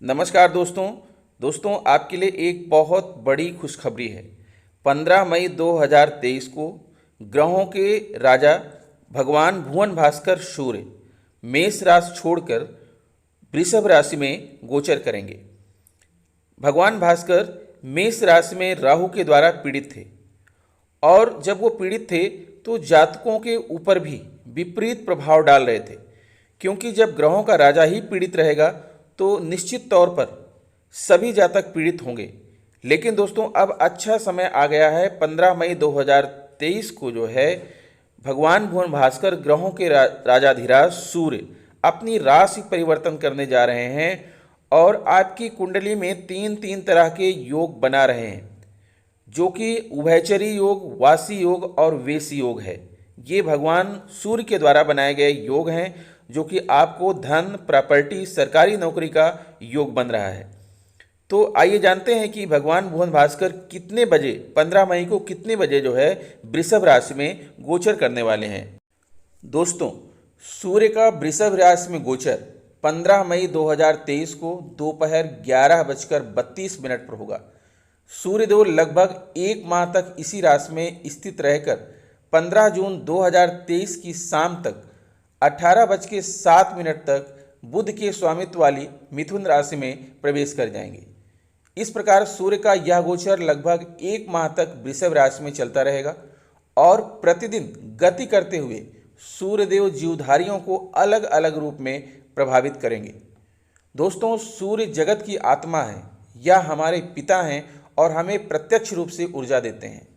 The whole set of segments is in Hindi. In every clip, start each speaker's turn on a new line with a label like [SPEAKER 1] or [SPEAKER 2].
[SPEAKER 1] नमस्कार दोस्तों आपके लिए एक बहुत बड़ी खुशखबरी है। 15 मई 2023 को ग्रहों के राजा भगवान भुवन भास्कर सूर्य मेष राशि छोड़कर वृषभ राशि में गोचर करेंगे। भगवान भास्कर मेष राशि में राहु के द्वारा पीड़ित थे और जब वो पीड़ित थे तो जातकों के ऊपर भी विपरीत प्रभाव डाल रहे थे, क्योंकि जब ग्रहों का राजा ही पीड़ित रहेगा तो निश्चित तौर पर सभी जातक पीड़ित होंगे। लेकिन दोस्तों अब अच्छा समय आ गया है। 15 मई 2023 को जो है भगवान भुवन भास्कर ग्रहों के राजाधिराज सूर्य अपनी राशि परिवर्तन करने जा रहे हैं और आपकी कुंडली में तीन तरह के योग बना रहे हैं, जो कि उभयचरी योग, वासी योग और वेशी योग है। ये भगवान सूर्य के द्वारा बनाए गए योग हैं, जो कि आपको धन, प्रॉपर्टी, सरकारी नौकरी का योग बन रहा है। तो आइए जानते हैं कि भगवान भुवन भास्कर कितने बजे 15 मई को कितने बजे जो है वृषभ राशि में गोचर करने वाले हैं। दोस्तों, सूर्य का वृषभ राशि में गोचर 15 मई 2023 को दोपहर 11:32 पर होगा। सूर्यदेव लगभग एक माह तक इसी राशि में स्थित रहकर 15 जून 2023 की शाम तक 18:07 तक बुध के स्वामित्व वाली मिथुन राशि में प्रवेश कर जाएंगे। इस प्रकार सूर्य का यह गोचर लगभग एक माह तक वृषभ राशि में चलता रहेगा और प्रतिदिन गति करते हुए सूर्यदेव जीवधारियों को अलग अलग रूप में प्रभावित करेंगे। दोस्तों, सूर्य जगत की आत्मा है, यह हमारे पिता हैं और हमें प्रत्यक्ष रूप से ऊर्जा देते हैं,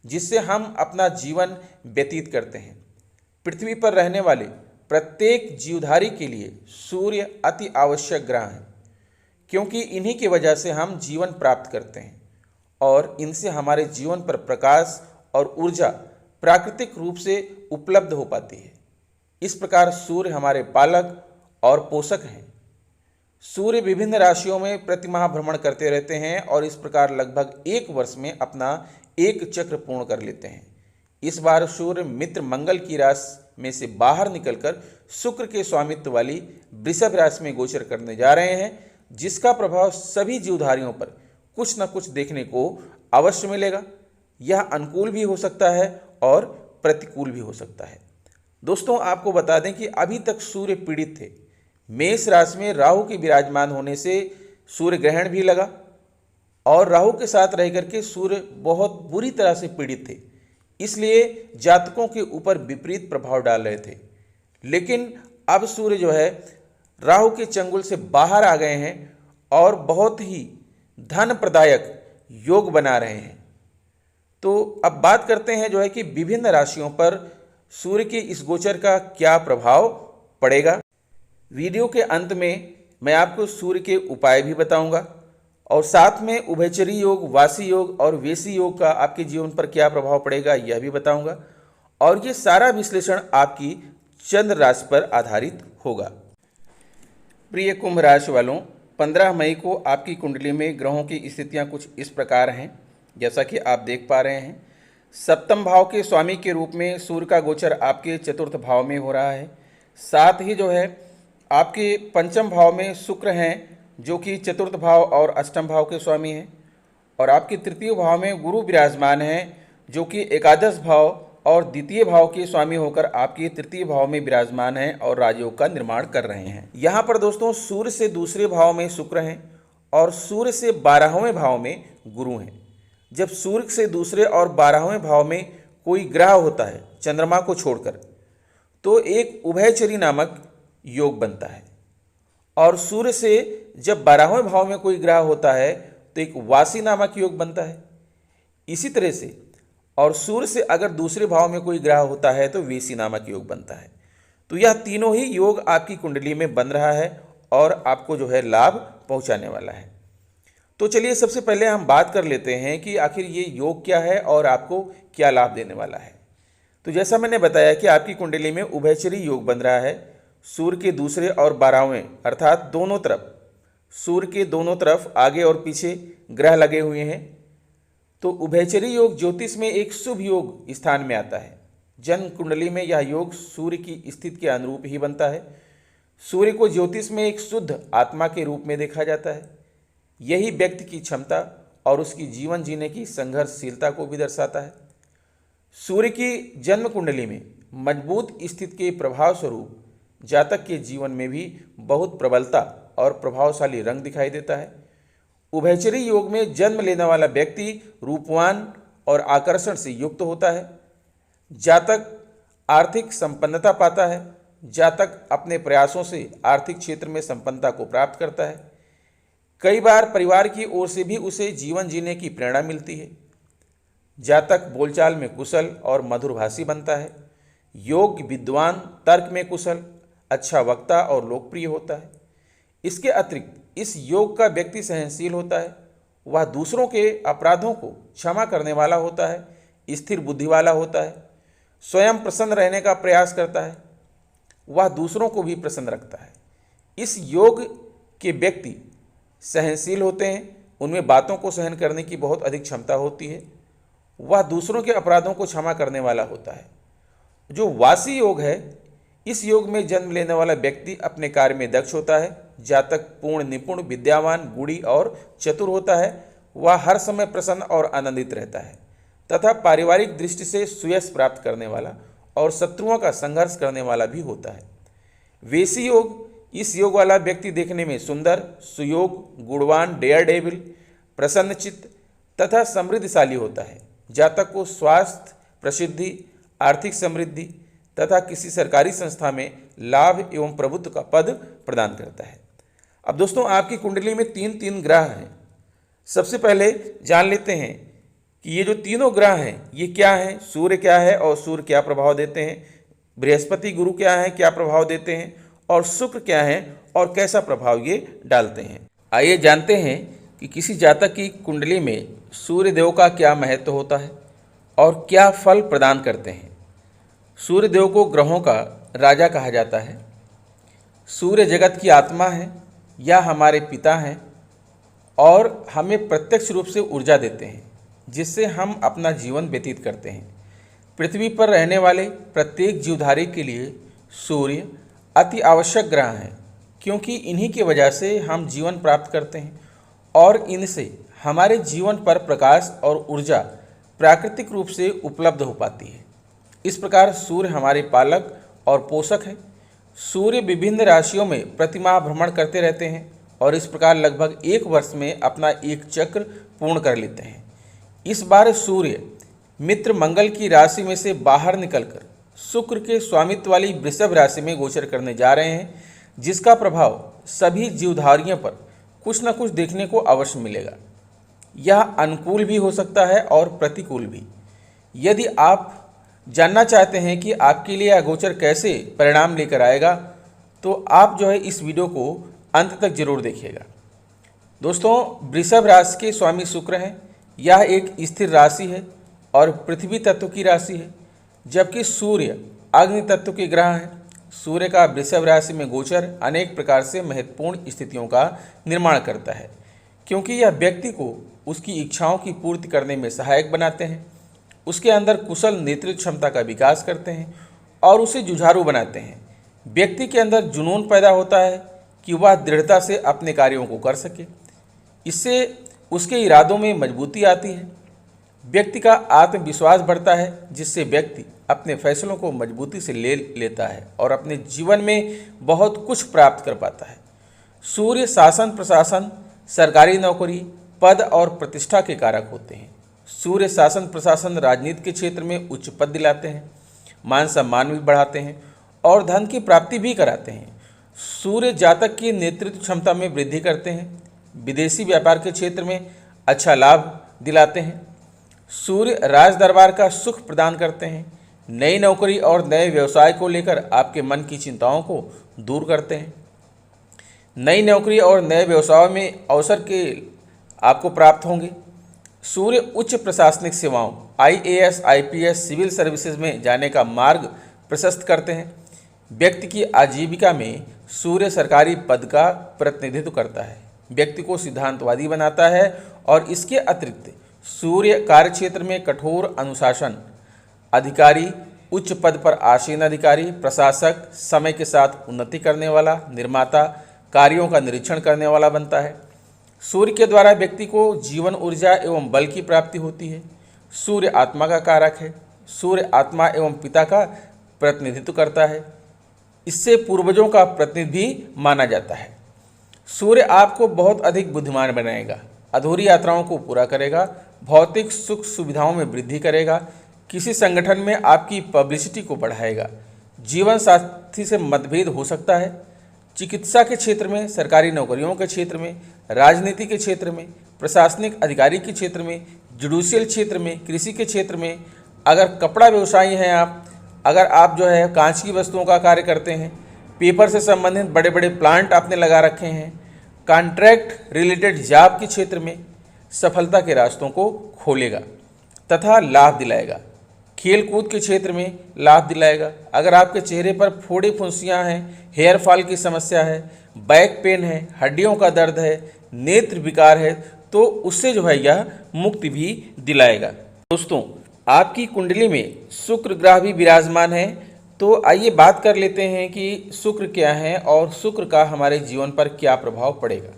[SPEAKER 1] जिससे हम अपना जीवन व्यतीत करते हैं। पृथ्वी पर रहने वाले प्रत्येक जीवधारी के लिए सूर्य अति आवश्यक ग्रह है, क्योंकि इन्हीं की वजह से हम जीवन प्राप्त करते हैं और इनसे हमारे जीवन पर प्रकाश और ऊर्जा प्राकृतिक रूप से उपलब्ध हो पाती है। इस प्रकार सूर्य हमारे पालक और पोषक हैं। सूर्य विभिन्न राशियों में प्रतिमाह भ्रमण करते रहते हैं और इस प्रकार लगभग एक वर्ष में अपना एक चक्र पूर्ण कर लेते हैं। इस बार सूर्य मित्र मंगल की राशि में से बाहर निकलकर शुक्र के स्वामित्व वाली वृषभ राशि में गोचर करने जा रहे हैं, जिसका प्रभाव सभी जीवधारियों पर कुछ न कुछ देखने को अवश्य मिलेगा। यह अनुकूल भी हो सकता है और प्रतिकूल भी हो सकता है। दोस्तों, आपको बता दें कि अभी तक सूर्य पीड़ित थे। मेष राशि में राहु के विराजमान होने से सूर्य ग्रहण भी लगा और राहु के साथ रह करके सूर्य बहुत बुरी तरह से पीड़ित थे, इसलिए जातकों के ऊपर विपरीत प्रभाव डाल रहे थे। लेकिन अब सूर्य जो है राहु के चंगुल से बाहर आ गए हैं और बहुत ही धन प्रदायक योग बना रहे हैं। तो अब बात करते हैं जो है कि विभिन्न राशियों पर सूर्य के इस गोचर का क्या प्रभाव पड़ेगा। वीडियो के अंत में मैं आपको सूर्य के उपाय भी बताऊंगा और साथ में उभयचरी योग, वासी योग और वेशी योग का आपके जीवन पर क्या प्रभाव पड़ेगा यह भी बताऊंगा, और ये सारा विश्लेषण आपकी चंद्र राशि पर आधारित होगा। प्रिय कुंभ राशि वालों, 15 मई को आपकी कुंडली में ग्रहों की स्थितियां कुछ इस प्रकार हैं, जैसा कि आप देख पा रहे हैं। सप्तम भाव के स्वामी के रूप में सूर्य का गोचर आपके चतुर्थ भाव में हो रहा है। साथ ही जो है आपके पंचम भाव में शुक्र हैं, जो कि चतुर्थ भाव और अष्टम भाव के स्वामी हैं, और आपके तृतीय भाव में गुरु विराजमान हैं, जो कि एकादश भाव और द्वितीय भाव के स्वामी होकर आपके तृतीय भाव में विराजमान हैं और राजयोग का निर्माण कर रहे हैं। यहाँ पर दोस्तों सूर्य से दूसरे भाव में शुक्र हैं और सूर्य से 12वें भाव में गुरु हैं। जब सूर्य से दूसरे और 12वें भाव में कोई ग्रह होता है चंद्रमा को छोड़कर, तो एक उभयचरी नामक योग बनता है, और सूर्य से जब 12वें भाव में कोई ग्रह होता है तो एक वासी नामक योग बनता है। इसी तरह से और सूर्य से अगर दूसरे भाव में कोई ग्रह होता है तो वेशी नामक योग बनता है। तो यह तीनों ही योग आपकी कुंडली में बन रहा है और आपको जो है लाभ पहुंचाने वाला है। तो चलिए सबसे पहले हम बात कर लेते हैं कि आखिर ये योग क्या है और आपको क्या लाभ देने वाला है। तो जैसा मैंने बताया कि आपकी कुंडली में उभयचरी योग बन रहा है। सूर्य के दूसरे और 12वें अर्थात दोनों तरफ, सूर्य के दोनों तरफ आगे और पीछे ग्रह लगे हुए हैं। तो उभयचरी योग ज्योतिष में एक शुभ योग स्थान में आता है। जन्म कुंडली में यह योग सूर्य की स्थिति के अनुरूप ही बनता है। सूर्य को ज्योतिष में एक शुद्ध आत्मा के रूप में देखा जाता है। यही व्यक्ति की क्षमता और उसकी जीवन जीने की संघर्षशीलता को भी दर्शाता है। सूर्य की जन्म कुंडली में मजबूत स्थिति के प्रभाव स्वरूप जातक के जीवन में भी बहुत प्रबलता और प्रभावशाली रंग दिखाई देता है। उभयचरी योग में जन्म लेने वाला व्यक्ति रूपवान और आकर्षण से युक्त होता है। जातक आर्थिक संपन्नता पाता है। जातक अपने प्रयासों से आर्थिक क्षेत्र में संपन्नता को प्राप्त करता है। कई बार परिवार की ओर से भी उसे जीवन जीने की प्रेरणा मिलती है। जातक बोलचाल में कुशल और मधुरभाषी बनता है। योग्य विद्वान, तर्क में कुशल, अच्छा वक्ता और लोकप्रिय होता है। इसके अतिरिक्त इस योग का व्यक्ति सहनशील होता है। वह दूसरों के अपराधों को क्षमा करने वाला होता है, स्थिर बुद्धि वाला होता है, स्वयं प्रसन्न रहने का प्रयास करता है। वह दूसरों को भी प्रसन्न रखता है। इस योग के व्यक्ति सहनशील होते हैं। उनमें बातों को सहन करने की बहुत अधिक क्षमता होती है। वह दूसरों के अपराधों को क्षमा करने वाला होता है। जो वासी योग है, इस योग में जन्म लेने वाला व्यक्ति अपने कार्य में दक्ष होता है। जातक पूर्ण, निपुण, विद्यावान, गुणी और चतुर होता है। वह हर समय प्रसन्न और आनंदित रहता है तथा पारिवारिक दृष्टि से सुयश प्राप्त करने वाला और शत्रुओं का संघर्ष करने वाला भी होता है। वेशी योग, इस योग वाला व्यक्ति देखने में सुंदर, सुयोग, गुणवान, डेयर डेविल, प्रसन्नचित्त तथा समृद्धशाली होता है। जातक को स्वास्थ्य, प्रसिद्धि, आर्थिक समृद्धि तथा किसी सरकारी संस्था में लाभ एवं प्रभुत्व का पद प्रदान करता है। अब दोस्तों, आपकी कुंडली में तीन ग्रह हैं। सबसे पहले जान लेते हैं कि ये जो तीनों ग्रह हैं ये क्या हैं, सूर्य क्या है और सूर्य क्या प्रभाव देते हैं, बृहस्पति गुरु क्या है, क्या प्रभाव देते हैं, और शुक्र क्या है और कैसा प्रभाव ये डालते हैं। आइए जानते हैं कि किसी जातक की कुंडली में सूर्य देव का क्या महत्व होता है और क्या फल प्रदान करते हैं। सूर्य देव को ग्रहों का राजा कहा जाता है। सूर्य जगत की आत्मा है या हमारे पिता हैं और हमें प्रत्यक्ष रूप से ऊर्जा देते हैं जिससे हम अपना जीवन व्यतीत करते हैं। पृथ्वी पर रहने वाले प्रत्येक जीवधारी के लिए सूर्य अति आवश्यक ग्रह हैं, क्योंकि इन्हीं की वजह से हम जीवन प्राप्त करते हैं और इनसे हमारे जीवन पर प्रकाश और ऊर्जा प्राकृतिक रूप से उपलब्ध हो पाती है। इस प्रकार सूर्य हमारे पालक और पोषक हैं। सूर्य विभिन्न राशियों में प्रतिमाह भ्रमण करते रहते हैं और इस प्रकार लगभग एक वर्ष में अपना एक चक्र पूर्ण कर लेते हैं। इस बार सूर्य मित्र मंगल की राशि में से बाहर निकलकर शुक्र के स्वामित्व वाली वृषभ राशि में गोचर करने जा रहे हैं, जिसका प्रभाव सभी जीवधारियों पर कुछ न कुछ देखने को अवश्य मिलेगा। यह अनुकूल भी हो सकता है और प्रतिकूल भी। यदि आप जानना चाहते हैं कि आपके लिए यह गोचर कैसे परिणाम लेकर आएगा, तो आप जो है इस वीडियो को अंत तक जरूर देखिएगा। दोस्तों, वृषभ राशि के स्वामी शुक्र हैं। यह एक स्थिर राशि है और पृथ्वी तत्व की राशि है, जबकि सूर्य अग्नि तत्व के ग्रह हैं। सूर्य का वृषभ राशि में गोचर अनेक प्रकार से महत्वपूर्ण स्थितियों का निर्माण करता है, क्योंकि यह व्यक्ति को उसकी इच्छाओं की पूर्ति करने में सहायक बनाते हैं, उसके अंदर कुशल नेतृत्व क्षमता का विकास करते हैं और उसे जुझारू बनाते हैं। व्यक्ति के अंदर जुनून पैदा होता है कि वह दृढ़ता से अपने कार्यों को कर सके। इससे उसके इरादों में मजबूती आती है। व्यक्ति का आत्मविश्वास बढ़ता है, जिससे व्यक्ति अपने फैसलों को मजबूती से ले लेता है और अपने जीवन में बहुत कुछ प्राप्त कर पाता है। सूर्य शासन प्रशासन, सरकारी नौकरी, पद और प्रतिष्ठा के कारक होते हैं। सूर्य शासन प्रशासन राजनीति के क्षेत्र में उच्च पद दिलाते हैं, मान सम्मान भी बढ़ाते हैं और धन की प्राप्ति भी कराते हैं। सूर्य जातक की नेतृत्व क्षमता में वृद्धि करते हैं, विदेशी व्यापार के क्षेत्र में अच्छा लाभ दिलाते हैं। सूर्य राज दरबार का सुख प्रदान करते हैं, नई नौकरी और नए व्यवसाय को लेकर आपके मन की चिंताओं को दूर करते हैं। नई नौकरी और नए व्यवसाय में अवसर के आपको प्राप्त होंगे। सूर्य उच्च प्रशासनिक सेवाओं IAS, IPS, सिविल सर्विसेज में जाने का मार्ग प्रशस्त करते हैं। व्यक्ति की आजीविका में सूर्य सरकारी पद का प्रतिनिधित्व करता है, व्यक्ति को सिद्धांतवादी बनाता है और इसके अतिरिक्त सूर्य कार्यक्षेत्र में कठोर अनुशासन, अधिकारी, उच्च पद पर आसीन अधिकारी, प्रशासक, समय के साथ उन्नति करने वाला, निर्माता, कार्यों का निरीक्षण करने वाला बनता है। सूर्य के द्वारा व्यक्ति को जीवन ऊर्जा एवं बल की प्राप्ति होती है। सूर्य आत्मा का कारक है। सूर्य आत्मा एवं पिता का प्रतिनिधित्व करता है। इससे पूर्वजों का प्रतिनिधि भी माना जाता है। सूर्य आपको बहुत अधिक बुद्धिमान बनाएगा, अधूरी यात्राओं को पूरा करेगा, भौतिक सुख सुविधाओं में वृद्धि करेगा, किसी संगठन में आपकी पब्लिसिटी को बढ़ाएगा। जीवन साथी से मतभेद हो सकता है। चिकित्सा के क्षेत्र में, सरकारी नौकरियों के क्षेत्र में, राजनीति के क्षेत्र में, प्रशासनिक अधिकारी के क्षेत्र में, जुडिशियल क्षेत्र में, कृषि के क्षेत्र में, अगर कपड़ा व्यवसायी हैं आप, अगर आप जो है कांच की वस्तुओं का कार्य करते हैं, पेपर से संबंधित बड़े बड़े प्लांट आपने लगा रखे हैं, कॉन्ट्रैक्ट रिलेटेड जॉब के क्षेत्र में सफलता के रास्तों को खोलेगा तथा लाभ दिलाएगा। खेल कूद के क्षेत्र में लाभ दिलाएगा। अगर आपके चेहरे पर फोड़े फुंसियाँ हैं, हेयर फॉल की समस्या है, बैक पेन है, हड्डियों का दर्द है, नेत्र विकार है, तो उससे जो है यह मुक्ति भी दिलाएगा। दोस्तों, आपकी कुंडली में शुक्र ग्रह भी विराजमान है, तो आइए बात कर लेते हैं कि शुक्र क्या है और शुक्र का हमारे जीवन पर क्या प्रभाव पड़ेगा।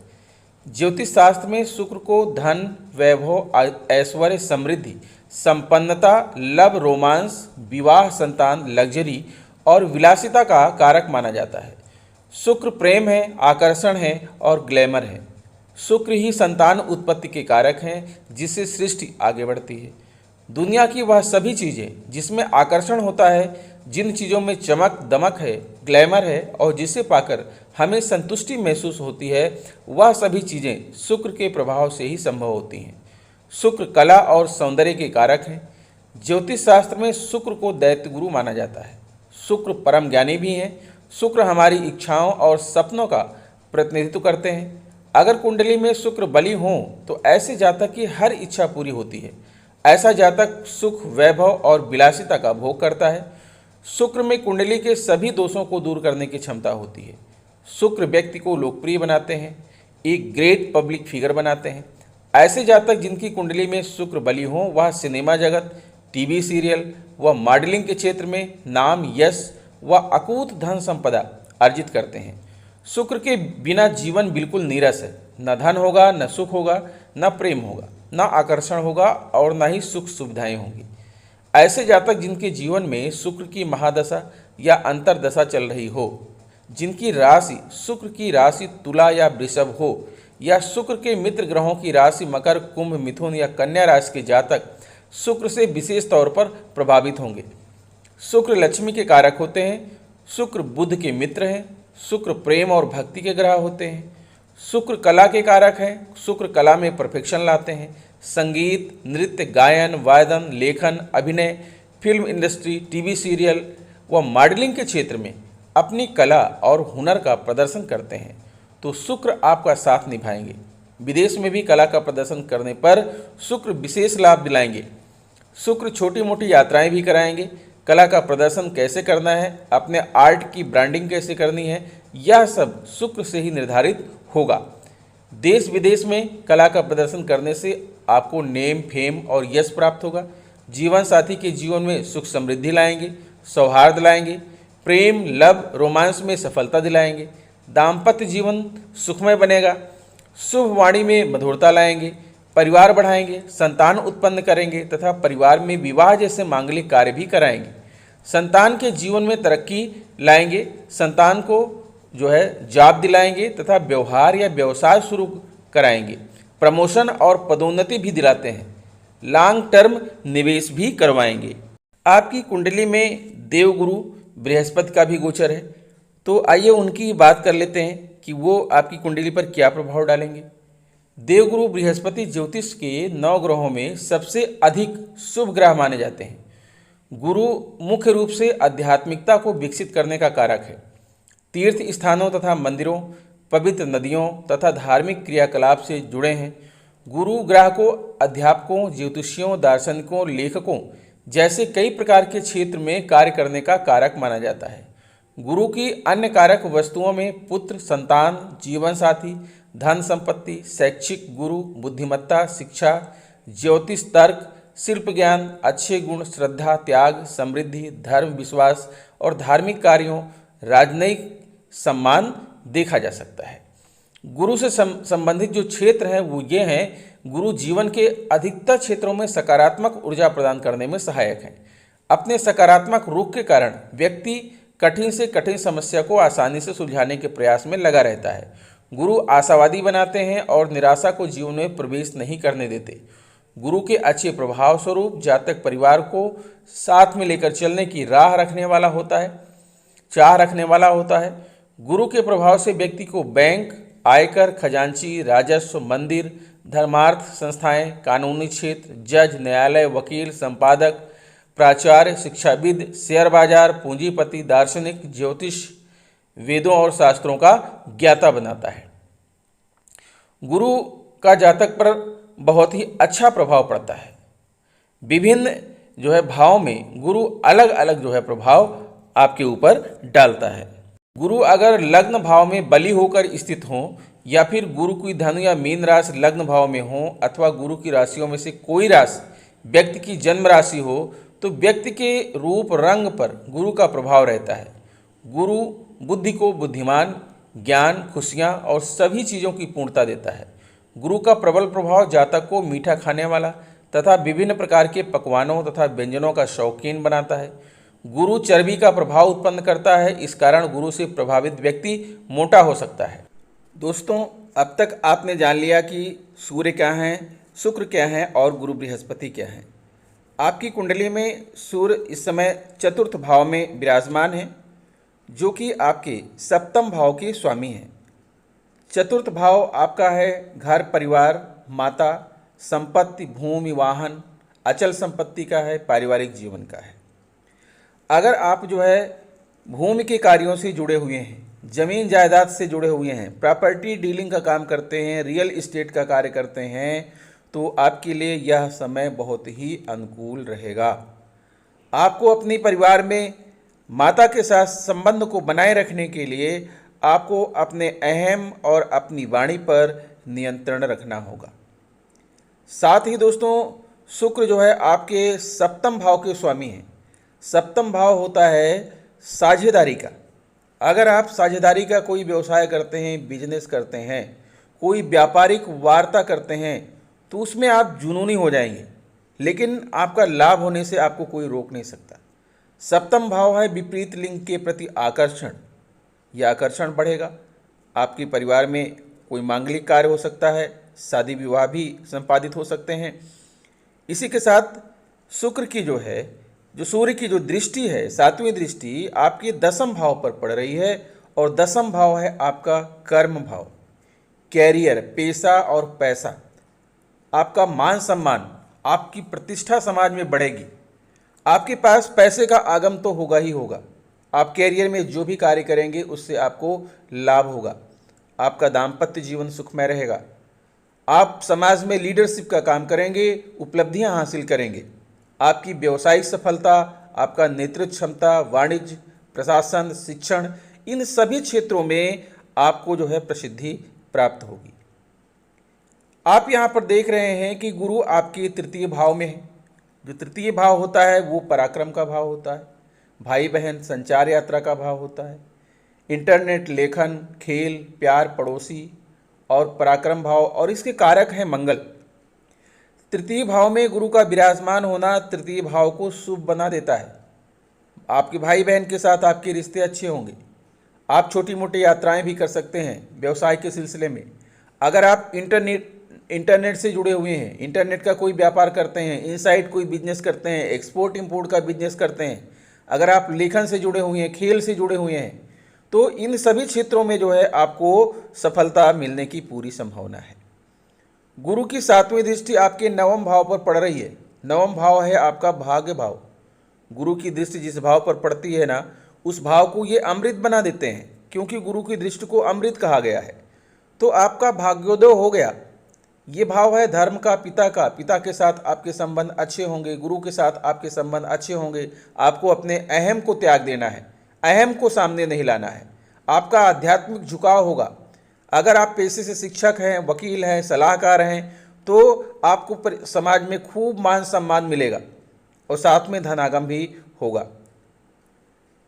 [SPEAKER 1] ज्योतिष शास्त्र में शुक्र को धन, वैभव, ऐश्वर्य, समृद्धि, संपन्नता, लव, रोमांस, विवाह, संतान, लग्जरी और विलासिता का कारक माना जाता है। शुक्र प्रेम है, आकर्षण है और ग्लैमर है। शुक्र ही संतान उत्पत्ति के कारक हैं, जिससे सृष्टि आगे बढ़ती है। दुनिया की वह सभी चीज़ें जिसमें आकर्षण होता है, जिन चीज़ों में चमक दमक है, ग्लैमर है और जिसे पाकर हमें संतुष्टि महसूस होती है, वह सभी चीज़ें शुक्र के प्रभाव से ही संभव होती हैं। शुक्र कला और सौंदर्य के कारक हैं। ज्योतिष शास्त्र में शुक्र को दैत्य गुरु माना जाता है। शुक्र परम ज्ञानी भी हैं। शुक्र हमारी इच्छाओं और सपनों का प्रतिनिधित्व करते हैं। अगर कुंडली में शुक्र बली हों तो ऐसे जातक की हर इच्छा पूरी होती है। ऐसा जातक सुख, वैभव और विलासिता का भोग करता है। शुक्र में कुंडली के सभी दोषों को दूर करने की क्षमता होती है। शुक्र व्यक्ति को लोकप्रिय बनाते हैं, एक ग्रेट पब्लिक फिगर बनाते हैं। ऐसे जातक जिनकी कुंडली में शुक्र बली हो, वह सिनेमा जगत, टीवी सीरियल व मॉडलिंग के क्षेत्र में नाम, यश व अकूत धन संपदा अर्जित करते हैं। शुक्र के बिना जीवन बिल्कुल नीरस है। न धन होगा, न सुख होगा, न प्रेम होगा, न आकर्षण होगा और न ही सुख सुविधाएं होंगी। ऐसे जातक जिनके जीवन में शुक्र की महादशा या अंतरदशा चल रही हो, जिनकी राशि शुक्र की राशि तुला या वृषभ हो, या शुक्र के मित्र ग्रहों की राशि मकर, कुंभ, मिथुन या कन्या राशि के जातक शुक्र से विशेष तौर पर प्रभावित होंगे। शुक्र लक्ष्मी के कारक होते हैं। शुक्र बुध के मित्र हैं। शुक्र प्रेम और भक्ति के ग्रह होते हैं। शुक्र कला के कारक हैं। शुक्र कला में परफेक्शन लाते हैं। संगीत, नृत्य, गायन, वादन, लेखन, अभिनय, फिल्म इंडस्ट्री, टीवी सीरियल व मॉडलिंग के क्षेत्र में अपनी कला और हुनर का प्रदर्शन करते हैं, तो शुक्र आपका साथ निभाएंगे। विदेश में भी कला का प्रदर्शन करने पर शुक्र विशेष लाभ दिलाएंगे। शुक्र छोटी मोटी यात्राएं भी कराएंगे। कला का प्रदर्शन कैसे करना है, अपने आर्ट की ब्रांडिंग कैसे करनी है, यह सब शुक्र से ही निर्धारित होगा। देश विदेश में कला का प्रदर्शन करने से आपको नेम, फेम और यश प्राप्त होगा। जीवन साथी के जीवन में सुख समृद्धि लाएंगे, सौहार्द लाएंगे, प्रेम, लव, रोमांस में सफलता दिलाएंगे। दाम्पत्य जीवन सुखमय बनेगा। शुभ वाणी में मधुरता लाएंगे, परिवार बढ़ाएंगे, संतान उत्पन्न करेंगे तथा परिवार में विवाह जैसे मांगलिक कार्य भी कराएंगे। संतान के जीवन में तरक्की लाएंगे, संतान को जो है जॉब दिलाएंगे तथा व्यवहार या व्यवसाय शुरू कराएंगे। प्रमोशन और पदोन्नति भी दिलाते हैं। लॉन्ग टर्म निवेश भी करवाएंगे। आपकी कुंडली में देवगुरु बृहस्पति का भी गोचर है, तो आइए उनकी बात कर लेते हैं कि वो आपकी कुंडली पर क्या प्रभाव डालेंगे। देवगुरु बृहस्पति ज्योतिष के 9 ग्रहों में सबसे अधिक शुभ ग्रह माने जाते हैं। गुरु मुख्य रूप से आध्यात्मिकता को विकसित करने का कारक है। तीर्थ स्थानों तथा मंदिरों, पवित्र नदियों तथा धार्मिक क्रियाकलाप से जुड़े हैं। गुरु ग्रह को अध्यापकों, ज्योतिषियों, दार्शनिकों, लेखकों जैसे कई प्रकार के क्षेत्र में कार्य करने का कारक माना जाता है। गुरु की अन्य कारक वस्तुओं में पुत्र, संतान, जीवन साथी, धन संपत्ति, शैक्षिक गुरु, बुद्धिमत्ता, शिक्षा, ज्योतिष, तर्क, शिल्प ज्ञान, अच्छे गुण, श्रद्धा, त्याग, समृद्धि, धर्म, विश्वास और धार्मिक कार्यों, राजनयिक सम्मान देखा जा सकता है। गुरु से संबंधित जो क्षेत्र हैं वो ये हैं, गुरु जीवन के अधिकतर क्षेत्रों में सकारात्मक ऊर्जा प्रदान करने में सहायक हैं। अपने सकारात्मक रुख के कारण व्यक्ति कठिन से कठिन समस्या को आसानी से सुलझाने के प्रयास में लगा रहता है। गुरु आशावादी बनाते हैं और निराशा को जीवन में प्रवेश नहीं करने देते। गुरु के अच्छे प्रभाव स्वरूप जातक परिवार को साथ में लेकर चलने की चाह रखने वाला होता है। गुरु के प्रभाव से व्यक्ति को बैंक, आयकर, खजांची, राजस्व, मंदिर, धर्मार्थ संस्थाएं, कानूनी क्षेत्र, जज, न्यायालय, वकील, संपादक, प्राचार्य, शिक्षाविद, शेयर बाजार, पूंजीपति, दार्शनिक, ज्योतिष, वेदों और शास्त्रों का ज्ञाता बनाता है। गुरु का जातक पर बहुत ही अच्छा प्रभाव पड़ता है। विभिन्न भाव में गुरु अलग अलग प्रभाव आपके ऊपर डालता है। गुरु अगर लग्न भाव में बली होकर स्थित हो, या फिर गुरु की धनु या मीन राशि लग्न भाव में हो, अथवा गुरु की राशियों में से कोई राशि व्यक्ति की जन्म राशि हो, तो व्यक्ति के रूप रंग पर गुरु का प्रभाव रहता है। गुरु बुद्धि को बुद्धिमान, ज्ञान, खुशियाँ और सभी चीज़ों की पूर्णता देता है। गुरु का प्रबल प्रभाव जातक को मीठा खाने वाला तथा विभिन्न प्रकार के पकवानों तथा व्यंजनों का शौकीन बनाता है। गुरु चर्बी का प्रभाव उत्पन्न करता है, इस कारण गुरु से प्रभावित व्यक्ति मोटा हो सकता है। दोस्तों, अब तक आपने जान लिया कि सूर्य क्या हैं, शुक्र क्या हैं और गुरु बृहस्पति क्या हैं। आपकी कुंडली में सूर्य इस समय चतुर्थ भाव में विराजमान है, जो कि आपके सप्तम भाव के स्वामी हैं। चतुर्थ भाव आपका है घर, परिवार, माता, संपत्ति, भूमि, वाहन, अचल संपत्ति का है, पारिवारिक जीवन का है। अगर आप भूमि के कार्यों से जुड़े हुए हैं, जमीन जायदाद से जुड़े हुए हैं, प्रॉपर्टी डीलिंग का काम करते हैं, रियल एस्टेट का कार्य करते हैं, तो आपके लिए यह समय बहुत ही अनुकूल रहेगा। आपको अपने परिवार में माता के साथ संबंध को बनाए रखने के लिए आपको अपने अहम और अपनी वाणी पर नियंत्रण रखना होगा। साथ ही दोस्तों, शुक्र आपके सप्तम भाव के स्वामी हैं। सप्तम भाव होता है साझेदारी का। अगर आप साझेदारी का कोई व्यवसाय करते हैं, बिजनेस करते हैं, कोई व्यापारिक वार्ता करते हैं, तो उसमें आप जुनूनी हो जाएंगे, लेकिन आपका लाभ होने से आपको कोई रोक नहीं सकता। सप्तम भाव है विपरीत लिंग के प्रति आकर्षण। यह आकर्षण बढ़ेगा। आपके परिवार में कोई मांगलिक कार्य हो सकता है, शादी विवाह भी संपादित हो सकते हैं। इसी के साथ शुक्र की सूर्य की दृष्टि है, सातवीं दृष्टि आपके दसम भाव पर पड़ रही है, और दसम भाव है आपका कर्म भाव। कैरियर, पेशा और पैसा, आपका मान सम्मान, आपकी प्रतिष्ठा समाज में बढ़ेगी। आपके पास पैसे का आगम तो होगा ही होगा। आप कैरियर में जो भी कार्य करेंगे उससे आपको लाभ होगा। आपका दाम्पत्य जीवन सुखमय रहेगा। आप समाज में लीडरशिप का काम करेंगे, उपलब्धियां हासिल करेंगे। आपकी व्यवसायिक सफलता, आपका नेतृत्व क्षमता, वाणिज्य, प्रशासन, शिक्षण, इन सभी क्षेत्रों में आपको प्रसिद्धि प्राप्त होगी। आप यहाँ पर देख रहे हैं कि गुरु आपके तृतीय भाव में है। जो तृतीय भाव होता है वो पराक्रम का भाव होता है, भाई बहन, संचार यात्रा का भाव होता है, इंटरनेट, लेखन, खेल, प्यार, पड़ोसी और पराक्रम भाव, और इसके कारक हैं मंगल। तृतीय भाव में गुरु का विराजमान होना तृतीय भाव को शुभ बना देता है। आपके भाई बहन के साथ आपके रिश्ते अच्छे होंगे। आप छोटी मोटी यात्राएं भी कर सकते हैं व्यवसाय के सिलसिले में। अगर आप इंटरनेट से जुड़े हुए हैं, इंटरनेट का कोई व्यापार करते हैं, इनसाइड कोई बिजनेस करते हैं, एक्सपोर्ट इंपोर्ट का बिजनेस करते हैं, अगर आप लेखन से जुड़े हुए हैं, खेल से जुड़े हुए हैं, तो इन सभी क्षेत्रों में आपको सफलता मिलने की पूरी संभावना है। गुरु की सातवीं दृष्टि आपके नवम भाव पर पड़ रही है। नवम भाव है आपका भाग्य भाव। गुरु की दृष्टि जिस भाव पर पड़ती है ना, उस भाव को ये अमृत बना देते हैं, क्योंकि गुरु की दृष्टि को अमृत कहा गया है। तो आपका भाग्योदय हो गया। ये भाव है धर्म का, पिता का। पिता के साथ आपके संबंध अच्छे होंगे, गुरु के साथ आपके संबंध अच्छे होंगे। आपको अपने अहम को त्याग देना है, अहम को सामने नहीं लाना है। आपका आध्यात्मिक झुकाव होगा। अगर आप पेशे से शिक्षक हैं, वकील हैं, सलाहकार हैं, तो आपको समाज में खूब मान सम्मान मिलेगा और साथ में धनागम भी होगा।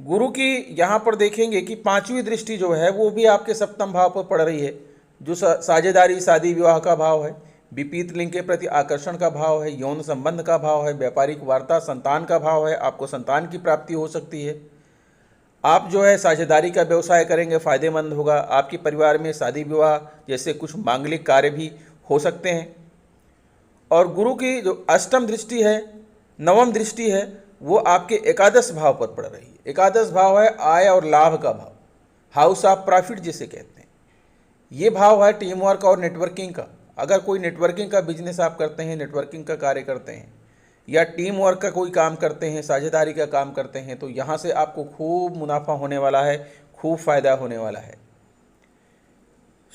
[SPEAKER 1] गुरु की यहाँ पर देखेंगे कि पांचवी दृष्टि जो है वो भी आपके सप्तम भाव पर पड़ रही है, जो साझेदारी, शादी विवाह का भाव है, विपरीत लिंग के प्रति आकर्षण का भाव है, यौन संबंध का भाव है, व्यापारिक वार्ता, संतान का भाव है। आपको संतान की प्राप्ति हो सकती है। आप जो है साझेदारी का व्यवसाय करेंगे, फायदेमंद होगा। आपके परिवार में शादी विवाह जैसे कुछ मांगलिक कार्य भी हो सकते हैं। और गुरु की जो अष्टम दृष्टि है, नवम दृष्टि है, वो आपके एकादश भाव पर पड़ रही है। एकादश भाव है आय और लाभ का भाव, हाउस ऑफ प्रॉफिट जिसे कहते हैं। ये भाव है टीम वर्क और नेटवर्किंग का। अगर कोई नेटवर्किंग का बिजनेस आप करते हैं, नेटवर्किंग का कार्य करते हैं, या टीम वर्क का कोई काम करते हैं, साझेदारी का काम करते हैं, तो यहाँ से आपको खूब मुनाफा होने वाला है, खूब फायदा होने वाला है।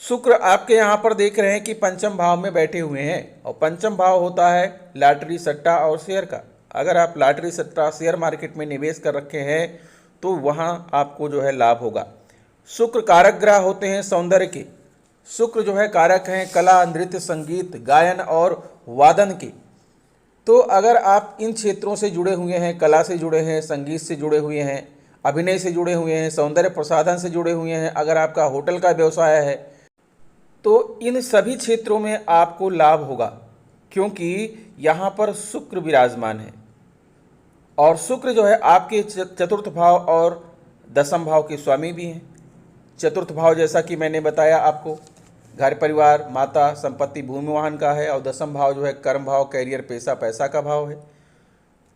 [SPEAKER 1] शुक्र आपके यहाँ पर देख रहे हैं कि पंचम भाव में बैठे हुए हैं, और पंचम भाव होता है लॉटरी, सट्टा और शेयर का। अगर आप लॉटरी, सट्टा, शेयर मार्केट में निवेश कर रखे हैं तो वहाँ आपको जो है लाभ होगा। शुक्र कारक ग्रह होते हैं सौंदर्य के। शुक्र जो है कारक हैं कला, नृत्य, संगीत, गायन और वादन के। तो अगर आप इन क्षेत्रों से जुड़े हुए हैं, कला से जुड़े हैं, संगीत से जुड़े हुए हैं, अभिनय से जुड़े हुए हैं, सौंदर्य प्रसाधन से जुड़े हुए हैं, अगर आपका होटल का व्यवसाय है, तो इन सभी क्षेत्रों में आपको लाभ होगा, क्योंकि यहाँ पर शुक्र विराजमान है। और शुक्र जो है आपके चतुर्थ भाव और दसम भाव के स्वामी भी हैं। चतुर्थ भाव जैसा कि मैंने बताया आपको, घर परिवार, माता, संपत्ति, भूमि वाहन का है। और दसम भाव जो है कर्म भाव, कैरियर, पेशा, पैसा का भाव है।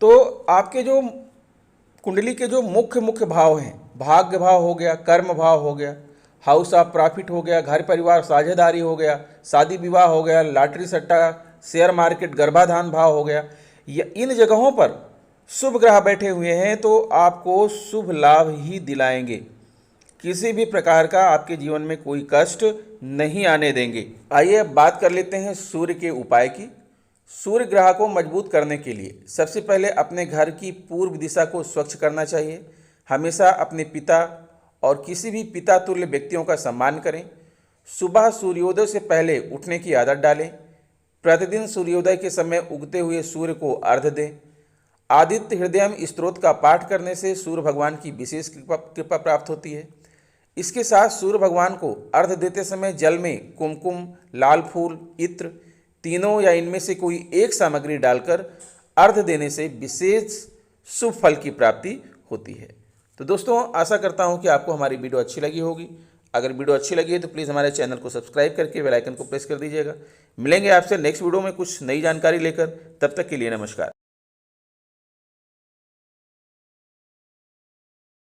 [SPEAKER 1] तो आपके जो कुंडली के जो मुख्य भाव हैं, भाग्य भाव हो गया, कर्म भाव हो गया, हाउस ऑफ प्रॉफिट हो गया, घर परिवार, साझेदारी हो गया, शादी विवाह हो गया, लॉटरी, सट्टा, शेयर मार्केट, गर्भाधान भाव हो गया, इन जगहों पर शुभ ग्रह बैठे हुए हैं तो आपको शुभ लाभ ही दिलाएंगे। किसी भी प्रकार का आपके जीवन में कोई कष्ट नहीं आने देंगे। आइए अब बात कर लेते हैं सूर्य के उपाय की। सूर्य ग्रह को मजबूत करने के लिए सबसे पहले अपने घर की पूर्व दिशा को स्वच्छ करना चाहिए। हमेशा अपने पिता और किसी भी पिता तुल्य व्यक्तियों का सम्मान करें। सुबह सूर्योदय से पहले उठने की आदत डालें। प्रतिदिन सूर्योदय के समय उगते हुए सूर्य को अर्घ्य दें। आदित्य हृदयम स्तोत्र का पाठ करने से सूर्य भगवान की विशेष कृपा प्राप्त होती है। इसके साथ सूर्य भगवान को अर्घ्य देते समय जल में कुमकुम, लाल फूल, इत्र, तीनों या इनमें से कोई एक सामग्री डालकर अर्घ्य देने से विशेष शुभ फल की प्राप्ति होती है। तो दोस्तों, आशा करता हूं कि आपको हमारी वीडियो अच्छी लगी होगी। अगर वीडियो अच्छी लगी है तो प्लीज़ हमारे चैनल को सब्सक्राइब करके बेल आइकन को प्रेस कर दीजिएगा। मिलेंगे आपसे नेक्स्ट वीडियो में कुछ नई जानकारी लेकर। तब तक के लिए नमस्कार।